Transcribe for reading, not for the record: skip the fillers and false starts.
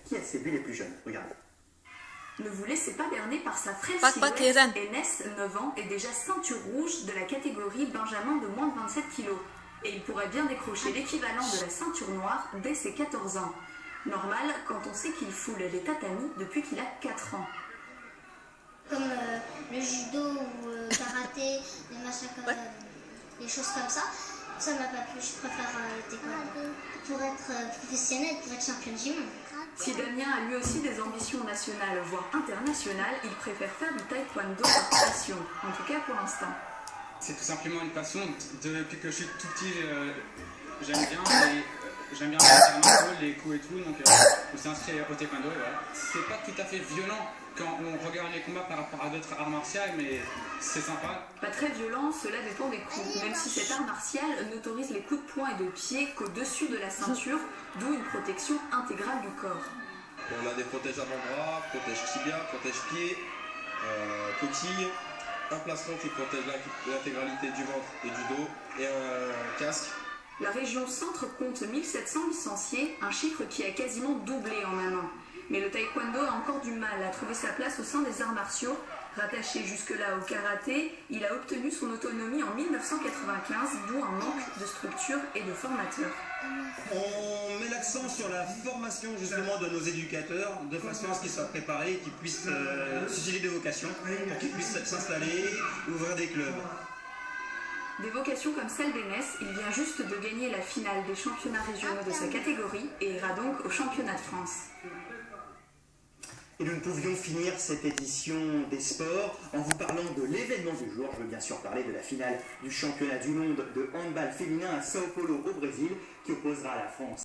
Qui a séduit les plus jeunes? Regardez. Ne vous laissez pas berner par sa frêle Pat silhouette. Enes, 9 ans, est déjà ceinture rouge de la catégorie Benjamin de moins de 27 kg. Et il pourrait bien décrocher l'équivalent de la ceinture noire dès ses 14 ans. Normal quand on sait qu'il foule les tatamis depuis qu'il a 4 ans. Comme le judo ou le karaté, les machins comme les choses comme ça m'a pas plu. Je préfère le taekwondo. Pour être professionnel, pour être championne du monde. Si Damien a lui aussi des ambitions nationales, voire internationales, il préfère faire du taekwondo par passion, en tout cas pour l'instant. C'est tout simplement une passion. Depuis que je suis tout petit, j'aime bien les arts les coups et tout, donc je me suis inscrit au taekwondo et voilà. C'est pas tout à fait violent quand on regarde les combats par rapport à d'autres arts martiaux, mais c'est sympa. Pas très violent, cela dépend des coups, même si cet art martial n'autorise les coups de poing et de pied qu'au-dessus de la ceinture, d'où une protection intégrale du corps. On a des protèges avant-bras, protège tibia, protège pied, coquille, un plastron qui protège l'intégralité du ventre et du dos, et un casque. La région centre compte 1700 licenciés, un chiffre qui a quasiment doublé en un an. Mais le taekwondo a encore du mal à trouver sa place au sein des arts martiaux. Rattaché jusque-là au karaté, il a obtenu son autonomie en 1995, d'où un manque de structure et de formateurs. On met l'accent sur la formation justement de nos éducateurs, de façon à ce qu'ils soient préparés et qu'ils puissent susciter des vocations, pour qu'ils puissent s'installer, ouvrir des clubs. Des vocations comme celle d'Enes, il vient juste de gagner la finale des championnats régionaux de sa catégorie et ira donc au championnat de France. Et nous ne pouvions finir cette édition des sports en vous parlant de l'événement du jour. Je veux bien sûr parler de la finale du championnat du monde de handball féminin à Sao Paulo au Brésil qui opposera la France.